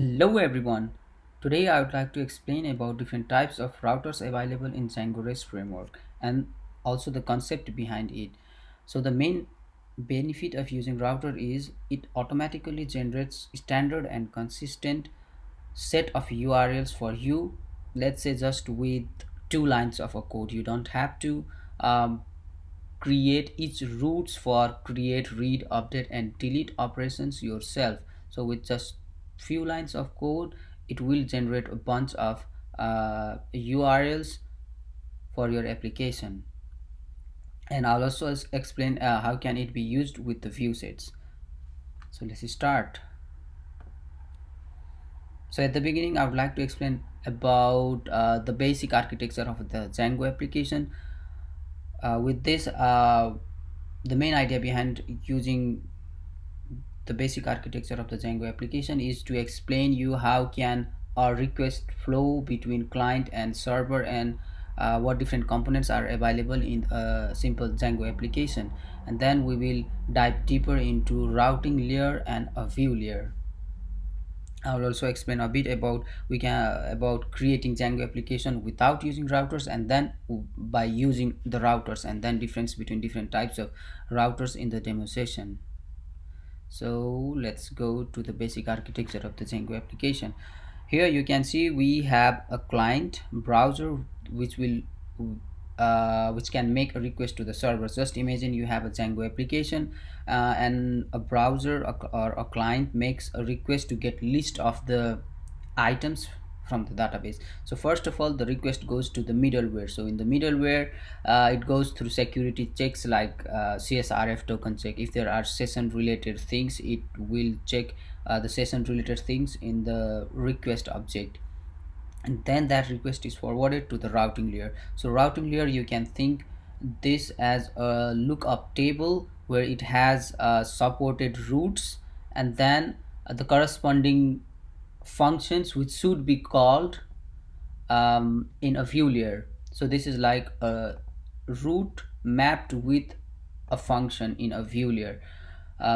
Hello everyone. Today I would like to explain about different types of routers available in Django REST framework and also the concept behind it. So the main benefit of using router is it automatically generates standard and consistent set of URLs for you. Let's say just with two lines of a code. You don't have to um, create each routes for create, read, update and delete operations yourself. So with just few lines of code it will generate a bunch of URLs for your application. And I'll also explain how can it be used with the view sets. So let's start. So at the beginning I would like to explain about the basic architecture of the Django application. With this the main idea behind using the basic architecture of the Django application is to explain you how can a request flow between client and server, and what different components are available in a simple Django application. And then we will dive deeper into routing layer and a view layer. I will also explain a bit about we can about creating Django application without using routers, and then by using the routers, and then difference between different types of routers in the demo session. So let's go to the basic architecture of the Django application. Here you can see we have a client browser which will which can make a request to the server. Just imagine you have a Django application and a browser or a client makes a request to get list of the items from the database. So first of all the request goes to the middleware. So in the middleware it goes through security checks like CSRF token check. If there are session related things it will check the session related things in the request object, and then that request is forwarded to the routing layer. So routing layer you can think this as a lookup table where it has supported routes, and then the corresponding functions which should be called in a view layer. So this is like a route mapped with a function in a view layer,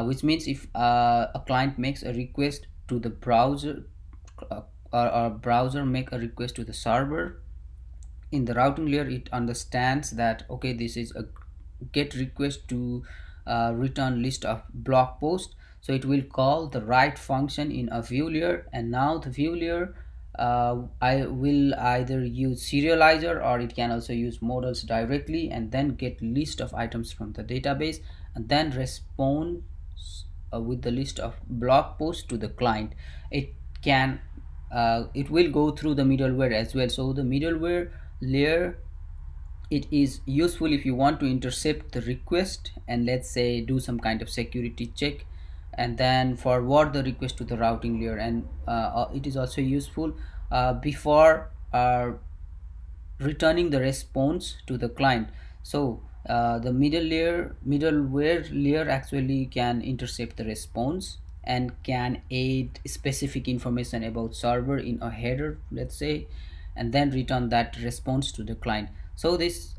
which means if a client makes a request to the browser, uh, or browser make a request to the server, in the routing layer it understands that okay, this is a get request to return list of blog post. So it will call the right function in a view layer, and now the view layer I will either use serializer or it can also use models directly, and then get list of items from the database, and then respond with the list of blog posts to the client. It can it will go through the middleware as well. So the middleware layer, it is useful if you want to intercept the request and let's say do some kind of security check, and then forward the request to the routing layer. And it is also useful before returning the response to the client. So the middleware layer actually can intercept the response and can add specific information about server in a header, let's say, and then return that response to the client. So this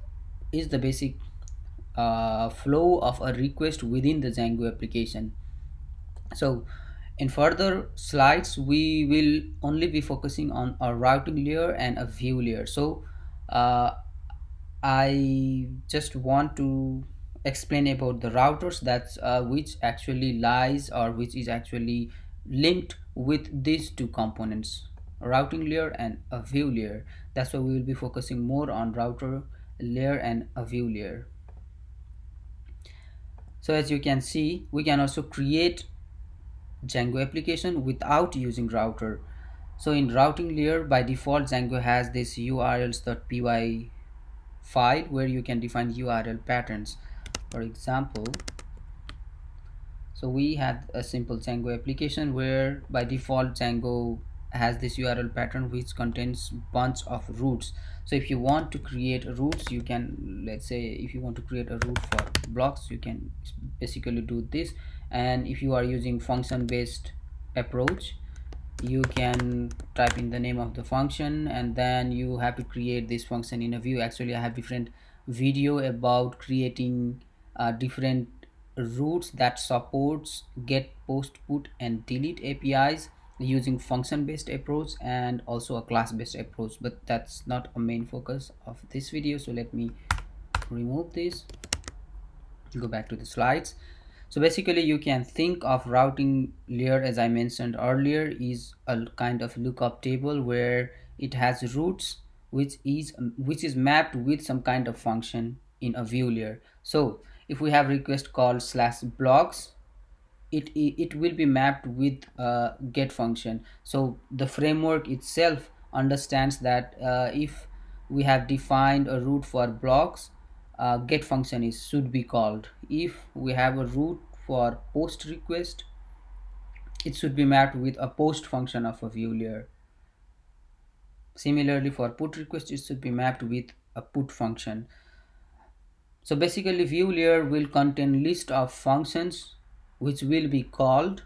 is the basic flow of a request within the Django application. So in further slides we will only be focusing on a routing layer and a view layer. So uh, I just want to explain about the routers, that's which actually lies or which is actually linked with these two components, routing layer and a view layer. That's why we will be focusing more on router layer and a view layer. So as you can see, we can also create Django application without using router. So in routing layer by default Django has this urls.py file where you can define URL patterns. For example, so we had a simple Django application where by default Django has this URL pattern which contains bunch of routes. So if you want to create routes, you can, let's say if you want to create a route for blocks, you can basically do this. And if you are using function based approach, you can type in the name of the function and then you have to create this function in a view. Actually I have different video about creating different routes that supports get, post, put and delete APIs, using function based approach and also a class based approach, but that's not a main focus of this video. So let me remove this, go back to the slides. So basically you can think of routing layer, as I mentioned earlier, is a kind of lookup table where it has roots which is mapped with some kind of function in a view layer. So if we have request called slash blocks, it will be mapped with a get function. So the framework itself understands that if we have defined a route for blocks, get function is should be called. If we have a route for post request, it should be mapped with a post function of a view layer. Similarly, for put request, it should be mapped with a put function. So basically view layer will contain list of functions which will be called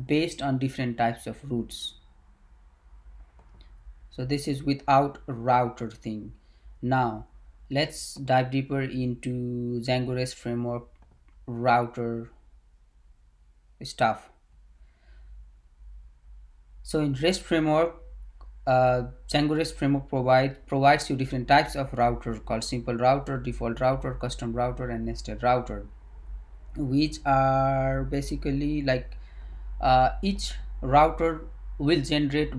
based on different types of routes. So this is without a router thing. Now let's dive deeper into Django REST framework router stuff. So in REST framework, Django REST framework provides you different types of router called simple router, default router, custom router, and nested router, which are basically like each router will generate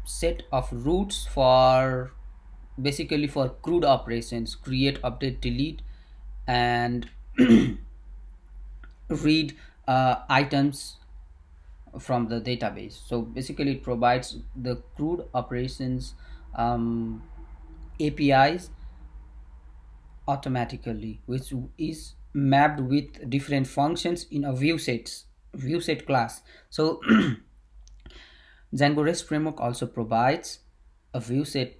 set of routes for basically for CRUD operations: create, update, delete, and read items from the database. So basically it provides the CRUD operations um, APIs automatically, which is mapped with different functions in a viewset class. So Django REST framework also provides a viewset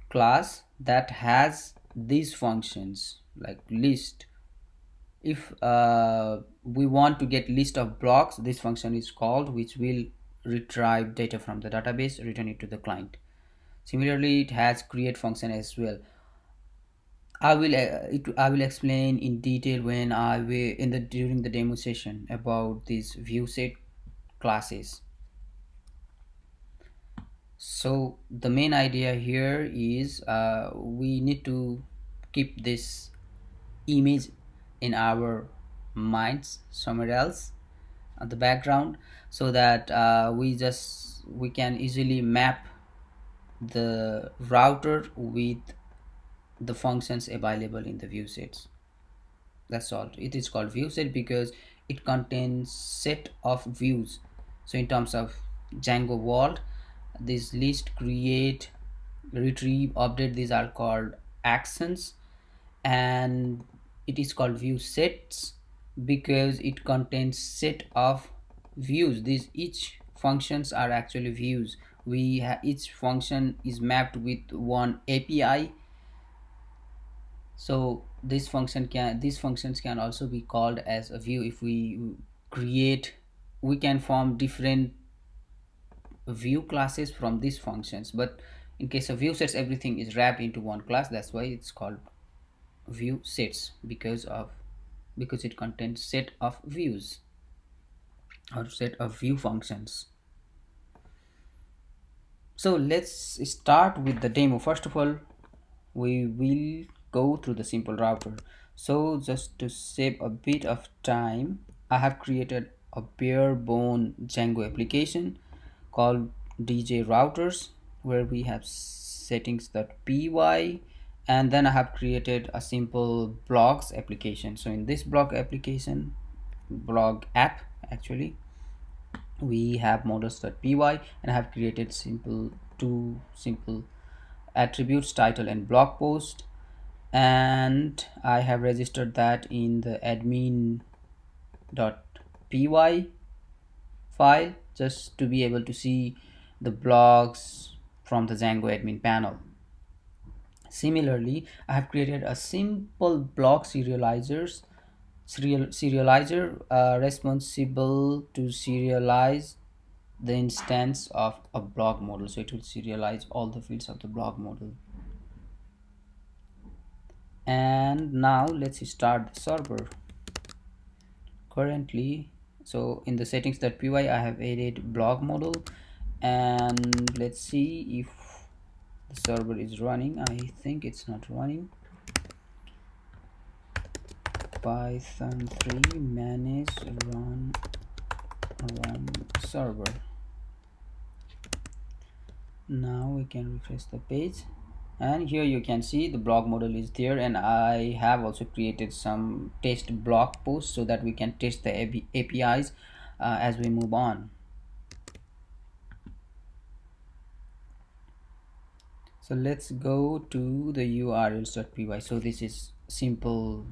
class that has these functions like list. If we want to get list of blocks, this function is called, which will retrieve data from the database, return it to the client. Similarly, it has create function as well. I will explain in detail when I will in the during the demo session about these viewset classes. So the main idea here is we need to keep this image in our minds somewhere else at the background, so that we can easily map the router with the functions available in the view sets. That's all. It is called view set because it contains set of views. So in terms of Django world, this list, create, retrieve, update, these are called actions, and it is called view sets because it contains set of views. These each functions are actually views. Each function is mapped with one API. So these functions can also be called as a view. If we create, we can form different view classes from these functions, but in case of view sets, everything is wrapped into one class. That's why it's called view sets, because it contains set of views or set of view functions. So let's start with the demo. First of all, we will go through the simple router. So just to save a bit of time, I have created a bare bone Django application called DJ routers, where we have settings.py, and then I have created a simple blogs application. So in this blog app actually, we have models.py, and I have created two simple attributes, title and blog post, and I have registered that in the admin.py file just to be able to see the blogs from the Django admin panel. Similarly, I have created a simple blog serializer responsible to serialize the instance of a blog model. So it will serialize all the fields of the blog model. And now let's start the server. Currently So in the settings.py I have added blog model, and let's see if the server is running. I think it's not running. Python 3 manage run server. Now we can refresh the page, and here you can see the blog model is there, and I have also created some test blog posts so that we can test the APIs as we move on. So let's go to the urls.py. So this is simple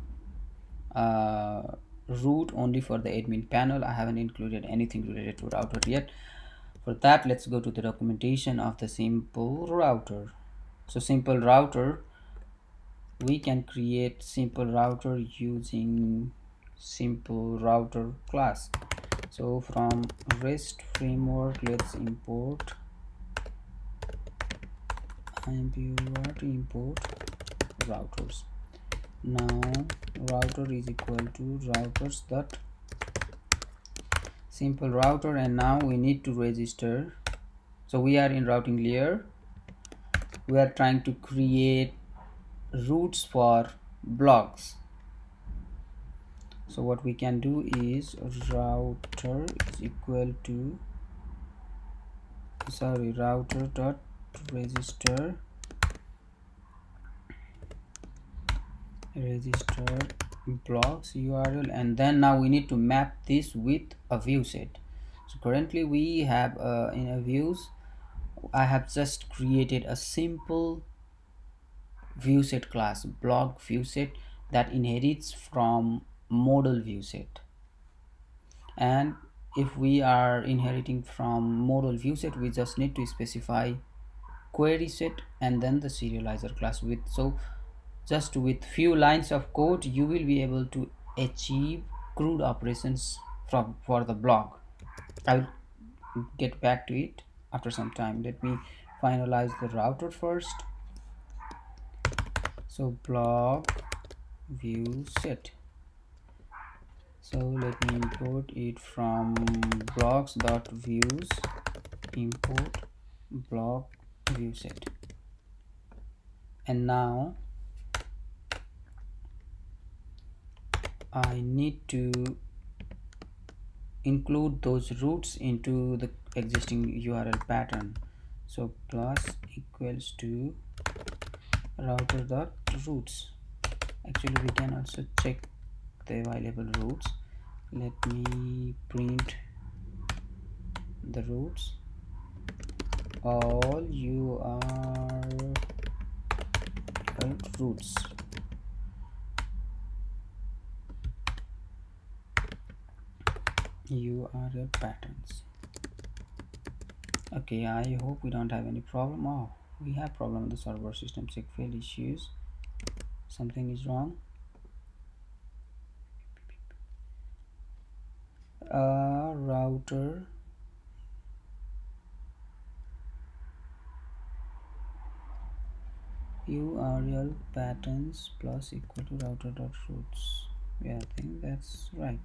uh, root only for the admin panel. I haven't included anything related to router yet. For that, let's go to the documentation of the simple router. So simple router, we can create simple router using simple router class. So from REST framework, let's import import routers. Now router is equal to routers dot simple router, and now we need to register. So we are in routing layer. We are trying to create routes for blocks. So what we can do is router is equal to router dot register blocks URL, and then now we need to map this with a view set. So currently we have in a views, I have just created a simple view set class, block view set, that inherits from model view set. And if we are inheriting from model view set, we just need to specify query set and then the serializer class. With so just with few lines of code, you will be able to achieve CRUD operations for the block. I will get back to it after some time. Let me finalize the router first. So block view set. So let me import it from blocks.views import block view set. And now I need to include those routes into the existing URL pattern. So plus equals to router dot routes. Actually, we can also check the available routes. Let me print the routes. All URL routes. URL patterns. Okay, I hope we don't have any problem. Oh, we have problem with the server system check fail issues. Something is wrong. Router URL patterns plus equal to router dot routes. Yeah, I think that's right.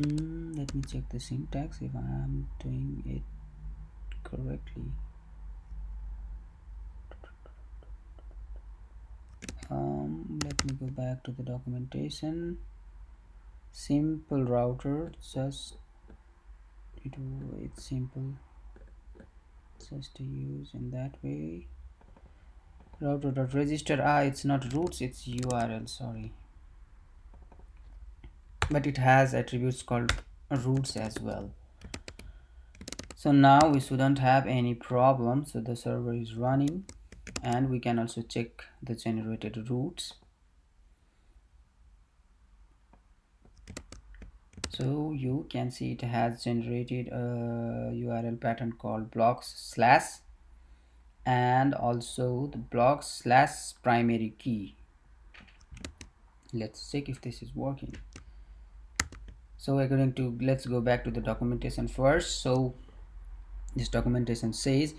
Let me check the syntax if I am doing it correctly. Let me go back to the documentation. Simple router, just it's simple just to use in that way. Router.register, it's not routes, it's URL, sorry, but it has attributes called routes as well. So now we shouldn't have any problem. So the server is running, and we can also check the generated routes. So you can see it has generated a URL pattern called blocks slash, and also the blocks slash primary key. Let's check if this is working. So according to, let's go back to the documentation first. So This documentation says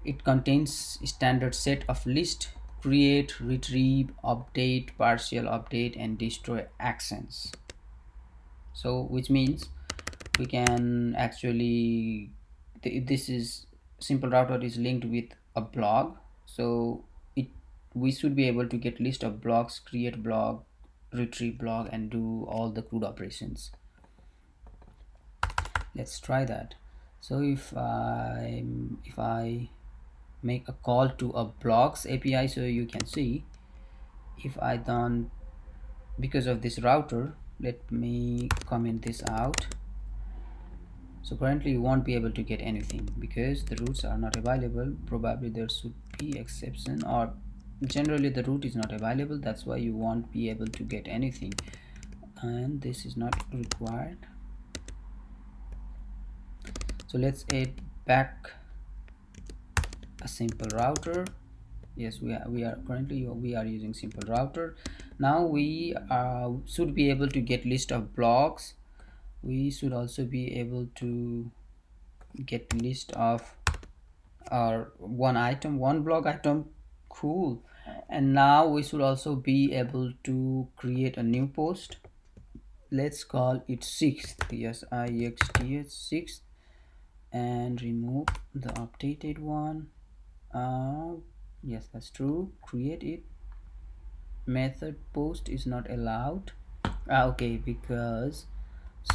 it contains standard set of list, create, retrieve, update, partial update, and destroy actions. So which means we can actually, this is simple router is linked with a blog, so it we should be able to get list of blogs, create blog, retrieve blog, and do all the CRUD operations. Let's try that. So if I make a call to a blogs API, so you can see if I don't, because of this router, let me comment this out. So currently you won't be able to get anything because the routes are not available. Probably there should be exception, or generally the route is not available, that's why you won't be able to get anything, and this is not required. So let's add back a simple router. Yes, we are currently we are using simple router. Now we should be able to get list of blocks. We should also be able to get list of our one block item. Cool. And now we should also be able to create a new post. Let's call it sixth. Yes, ixth sixth, and remove the updated one. Yes, that's true. Create it. Method post is not allowed. Okay, because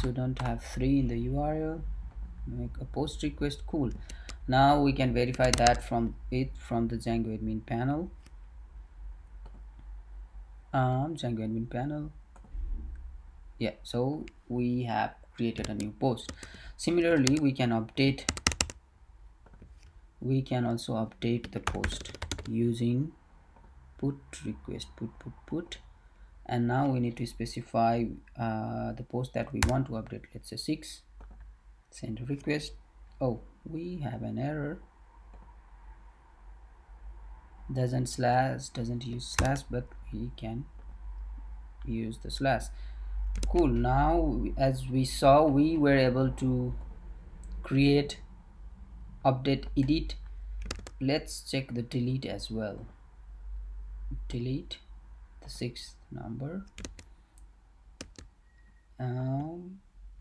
shouldn't have 3 in the URL. Make a post request. Cool. Now we can verify that from the Django admin panel. Django admin panel. Yeah, so we have created a new post. Similarly, we can also update the post using put request put, and now we need to specify the post that we want to update. Let's say 6. Send a request. Oh, we have an error. Doesn't use slash, but we can use the slash. Cool. Now as we saw, we were able to create, update, edit. Let's check the delete as well. Delete the 6th number.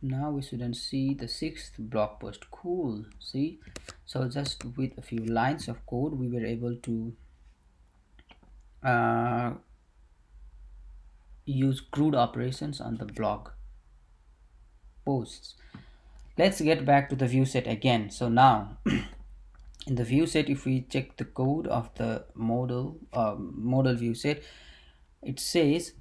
Now we shouldn't see the 6th blog post. Cool. See, so just with a few lines of code we were able to use CRUD operations on the blog posts. Let's get back to the view set again. So now in the view set, if we check the code of the model view set, it says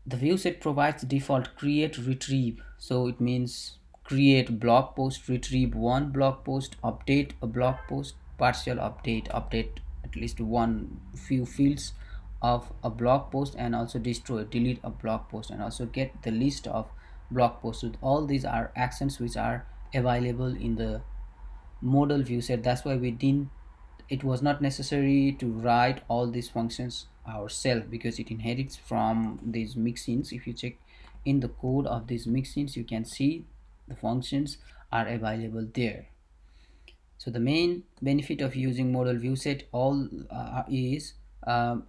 the view set provides default create, retrieve. So it means create blog post, retrieve one blog post, update a blog post, partial update, update at least one few fields of a blog post, and also destroy, delete a blog post, and also get the list of blog posts. So all these are actions which are available in the model view set. That's why we didn't, it was not necessary to write all these functions ourselves, because it inherits from these mixins. If you check in the code of these mixins, you can see the functions are available there. So the main benefit of using model view set is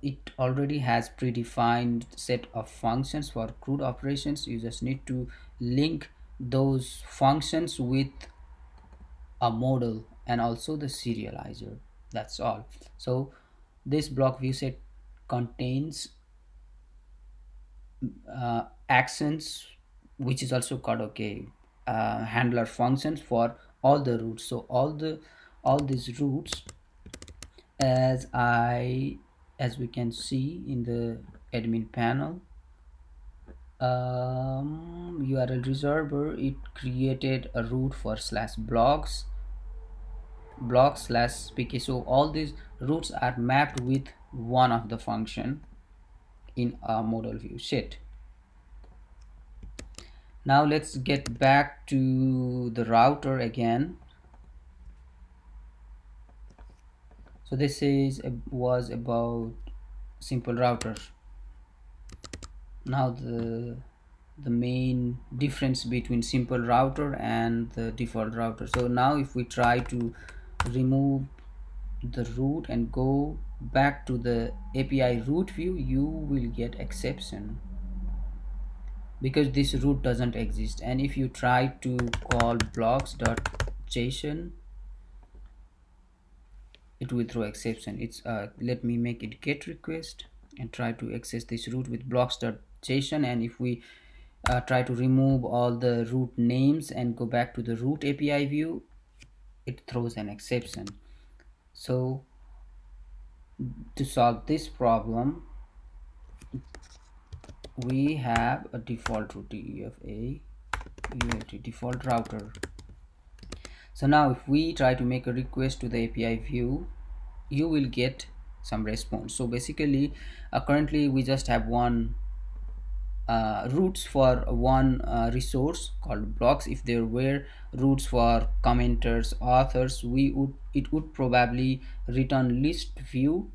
it already has predefined set of functions for CRUD operations. You just need to link those functions with a model and also the serializer. That's all. So this block view set contains actions, which is also called, okay, handler functions for all the routes. So all these routes, as we can see in the admin panel, URL reserver, it created a route for slash block slash pk. So all these routes are mapped with one of the function in a model view set. Now let's get back to the router again. So this was about simple router. Now the main difference between simple router and the default router. So now if we try to remove the root and go back to the API root view, you will get exception because this root doesn't exist. And if you try to call blocks.json, it will throw exception. It's let me make it get request and try to access this root with blocks.json. And if we try to remove all the root names and go back to the root API view, it throws an exception. So to solve this problem, we have a default route UFA ULT default router. So now if we try to make a request to the API view, you will get some response. So basically currently we just have one roots for one resource called blocks. If there were roots for commenters, authors, it would probably return list view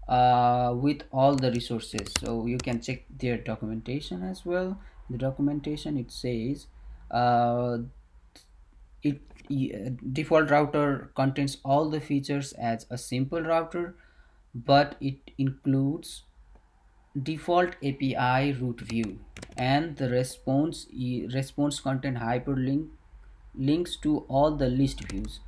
with all the resources. So you can check their documentation as well. The documentation, it says it default router contains all the features as a simple router, but it includes default API root view, and the response content hyperlink links to all the list views.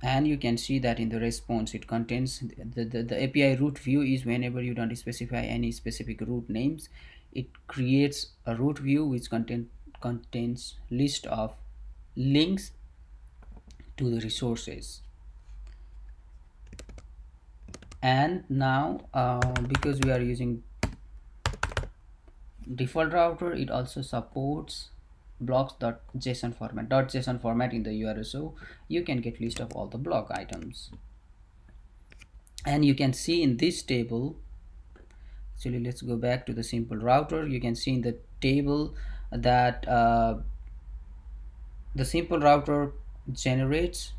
And you can see that in the response it contains the API root view is whenever you don't specify any specific root names, it creates a root view which contains list of links to the resources. And now because we are using default router, it also supports blocks.json format .json format in the URL, so you can get list of all the block items. And you can see in this table, actually let's go back to the simple router. You can see in the table that the simple router generates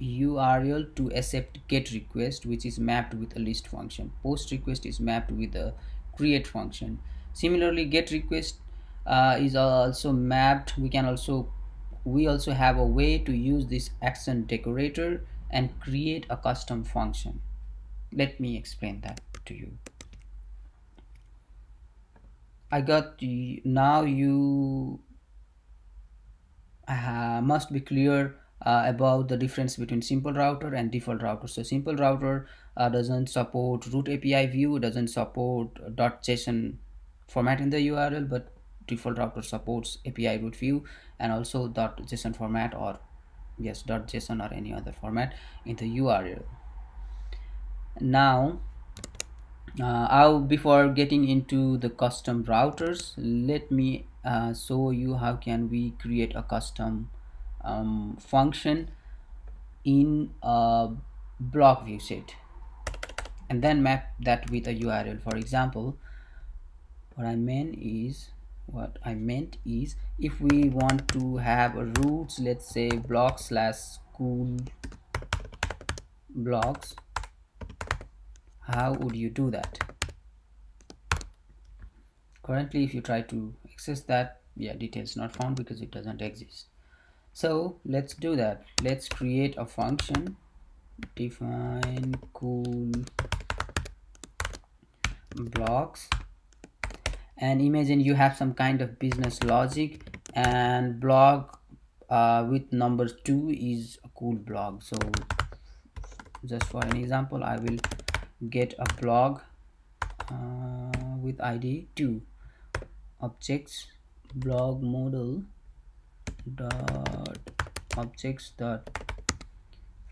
URL to accept get request, which is mapped with a list function. Post request is mapped with a create function. Similarly, get request is also mapped. We also have a way to use this action decorator and create a custom function. Let me explain that to you. Now you must be clear about the difference between simple router and default router. So simple router doesn't support root API view, doesn't support .json format in the URL, but default router supports API root view and also .json format, or yes, .json or any other format in the URL. Now before getting into the custom routers, let me show you how can we create a custom function in a block view set and then map that with a URL. For example, what I meant is if we want to have a roots, let's say blocks/school blocks, how would you do that? Currently if you try to access that, yeah, details not found because it doesn't exist. So let's do that. Let's create a function, define cool blocks, and imagine you have some kind of business logic and block with number 2 is a cool block. So just for an example, I will get a blog with ID 2, objects blog model dot objects dot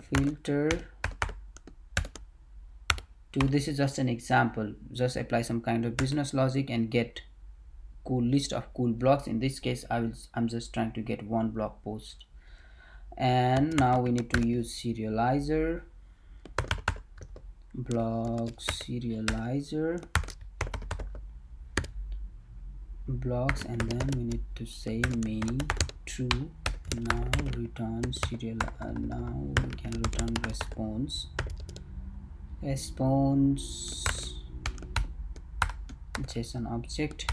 filter to, this is just an example, just apply some kind of business logic and get cool list of cool blocks. In this case I'm just trying to get one blog post. And now we need to use serializer, blog serializer blocks, and then we need to say many true. Now return serial now we can return response JSON object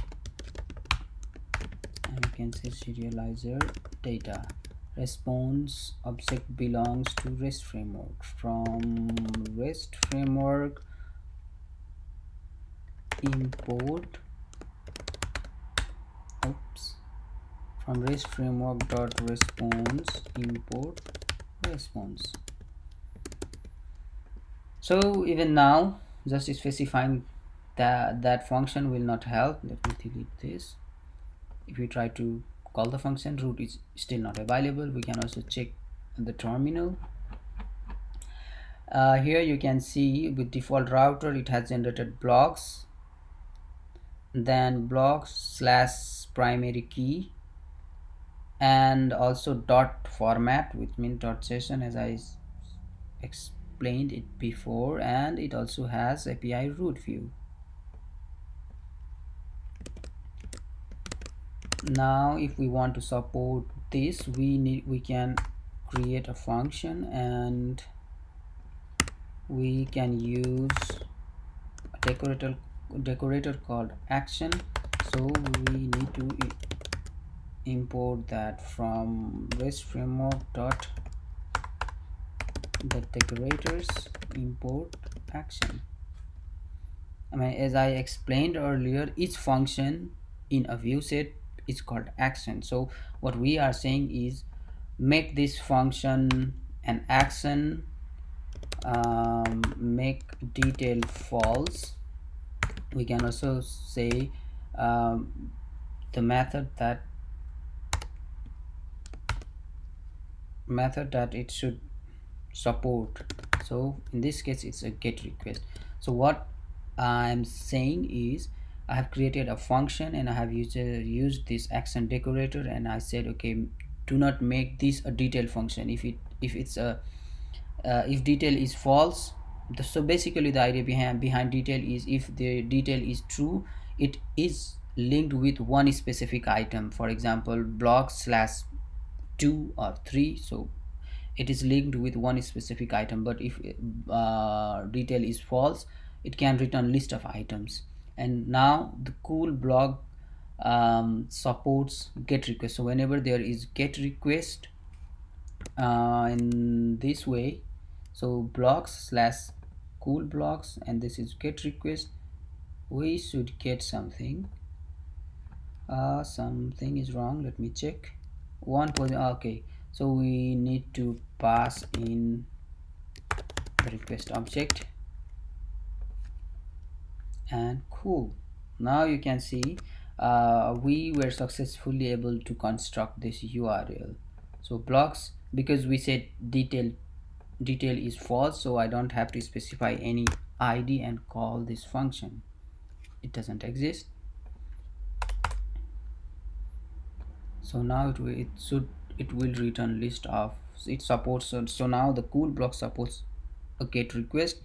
can say serializer data response object belongs to REST framework. From REST framework import from REST framework dot response import response. So even now, just specifying that function will not help. Let me delete this. If we try to call the function, root is still not available. We can also check the terminal. Here you can see with default router it has generated blocks, then blocks slash primary key, and also dot format, which means dot session, as I explained it before, and it also has API root view. Now if we want to support this, we can create a function, and we can use a decorator called action. So we need to import that from REST framework dot the decorators import action. I mean, as I explained earlier, each function in a view set is called action. So what we are saying is make this function an action, make detail false. We can also say the method that it should support. So in this case it's a get request. So what I'm saying is I have created a function and I have used this action decorator, and I said, okay, do not make this a detail function. If detail is false, so basically the idea behind detail is if the detail is true, it is linked with one specific item, for example block slash 2 or 3, so it is linked with one specific item. But if detail is false, it can return list of items. And now the cool block supports get request. So whenever there is get request in this way, so blocks slash cool blocks, and this is get request, we should get something. Something is wrong, let me check. Okay, so we need to pass in the request object, and cool. Now you can see we were successfully able to construct this URL. So blocks, because we said detail is false, so I don't have to specify any ID and call this function. It doesn't exist. So now it will return list of it supports. So now the cool block supports a get request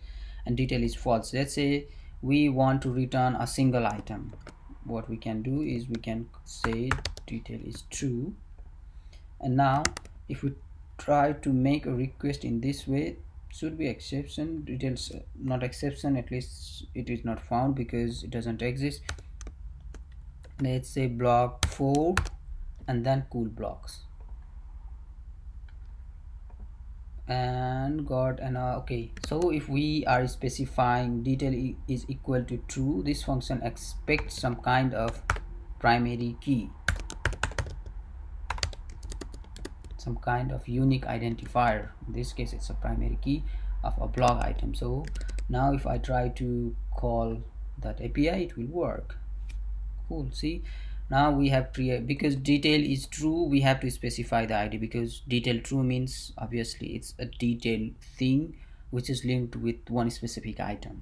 and detail is false. Let's say we want to return a single item. What we can do is we can say detail is true, and now if we try to make a request in this way, should be exception, details not exception, at least it is not found because it doesn't exist. Let's say block 4 and then cool blocks, and got an okay. So if we are specifying detail is equal to true, this function expects some kind of primary key, some kind of unique identifier. In this case it's a primary key of a block item. So now if I try to call that API, it will work. Cool. See, now we have created, because detail is true, we have to specify the ID, because detail true means obviously it's a detail thing which is linked with one specific item.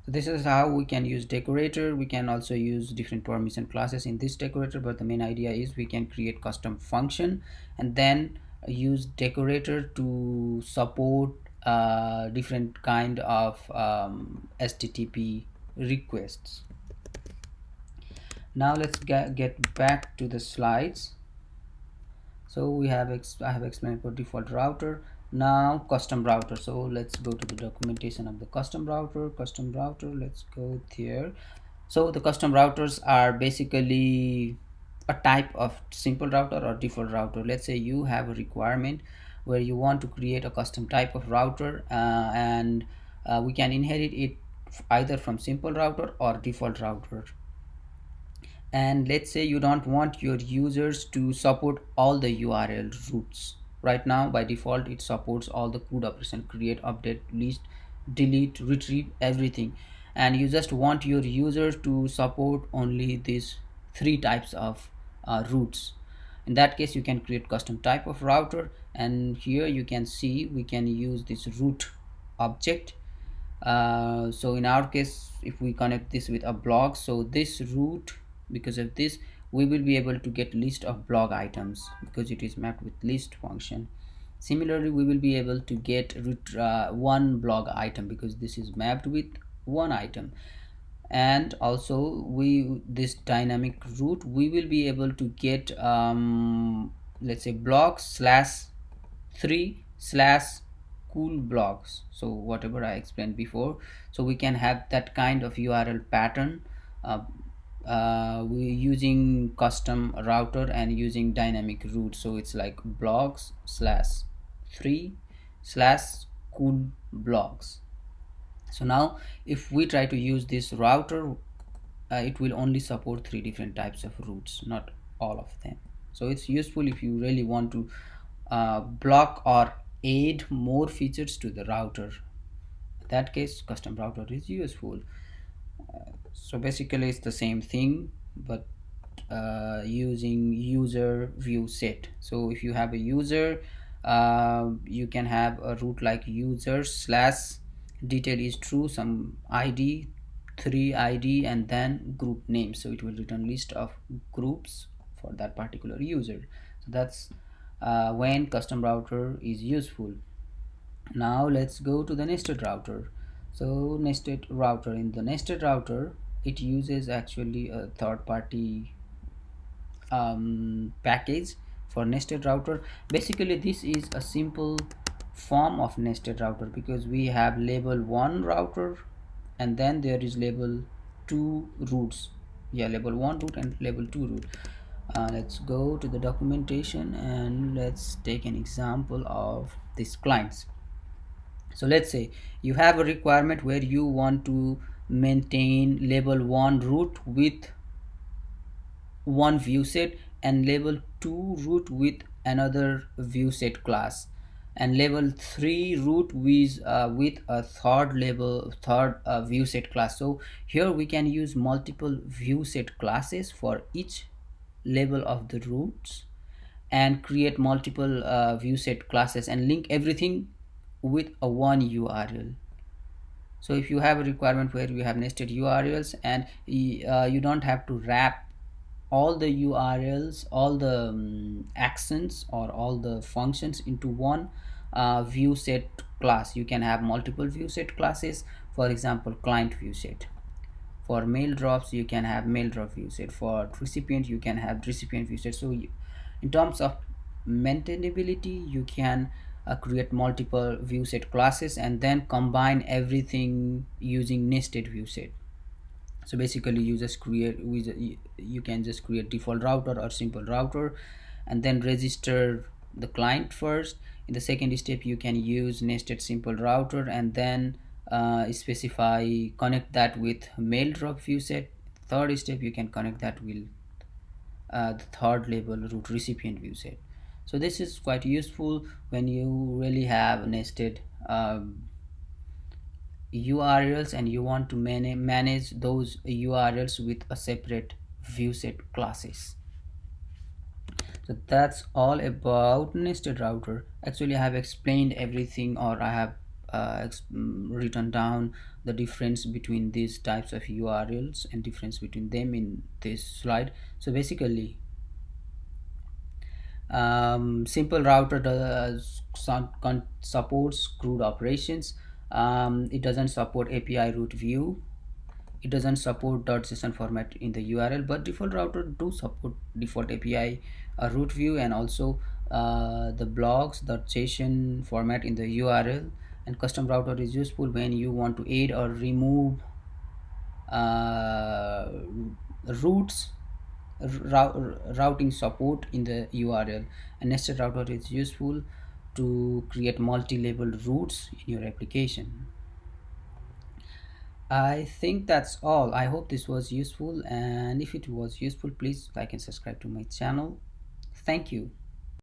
So this is how we can use decorator. We can also use different permission classes in this decorator, but the main idea is we can create custom function and then use decorator to support different kind of HTTP requests. Now let's get back to the slides. So we have I have explained about default router. Now custom router. So let's go to the documentation of the custom router. Let's go there. So the custom routers are basically a type of simple router or default router. Let's say you have a requirement where you want to create a custom type of router, and we can inherit it either from simple router or default router. And let's say you don't want your users to support all the URL routes. Right now by default it supports all the CRUD operation: create, update, list, delete, retrieve, everything. And you just want your users to support only these three types of routes. In that case you can create custom type of router, and here you can see we can use this root object. So in our case, if we connect this with a blog, so this root, because of this we will be able to get list of blog items because it is mapped with list function. Similarly we will be able to get root, one blog item because this is mapped with one item. And also we this dynamic root we will be able to get let's say blog slash 3 slash cool blogs, so whatever I explained before. So we can have that kind of URL pattern. uh, we using custom router and using dynamic root, so it's like blogs slash 3 slash cool blogs. So now if we try to use this router, it will only support three different types of routes, not all of them. So it's useful if you really want to block or add more features to the router. In that case custom router is useful. So basically it's the same thing, but using user view set. So if you have a user, you can have a route like user slash detail is true, some id, 3 id, and then group name, so it will return list of groups for that particular user. So that's when custom router is useful. Now let's go to the nested router. So nested router, in the nested router it uses actually a third party package for nested router. Basically this is a simple form of nested router because we have label 1 router and then there is label 2 routes. Yeah, label 1 route and label 2 route. Let's go to the documentation and let's take an example of these clients. So let's say you have a requirement where you want to maintain label 1 root with one view set and label 2 root with another view set class, and label 3 root with a third view set class. So here we can use multiple view set classes for each label of the roots and create multiple view set classes and link everything with a one URL. So if you have a requirement where you have nested URLs and you don't have to wrap all the URLs, all the accents or all the functions into one view set class, you can have multiple view set classes. For example, client view set. For mail drops you can have mail drop view set. For recipient you can have recipient view set. So in terms of maintainability you can create multiple view set classes and then combine everything using nested view set. So basically you just create you can just create default router or simple router and then register the client first. In the second step you can use nested simple router and then specify connect that with mail drop view set. Third step you can connect that with the third label root recipient view set. So this is quite useful when you really have nested URLs and you want to manage those URLs with a separate view set classes. So that's all about nested router. Actually I have explained everything, or I have written down the difference between these types of URLs and difference between them in this slide. So basically simple router does supports CRUD operations. It doesn't support API root view. It doesn't support .json format in the URL, but default router do support default API root view and also the blogs .json format in the URL. And custom router is useful when you want to add or remove uh, routes routing support in the URL. A nested router is useful to create multi-level routes in your application. I think that's all. I hope this was useful, and if it was useful, please like and subscribe to my channel. Thank you.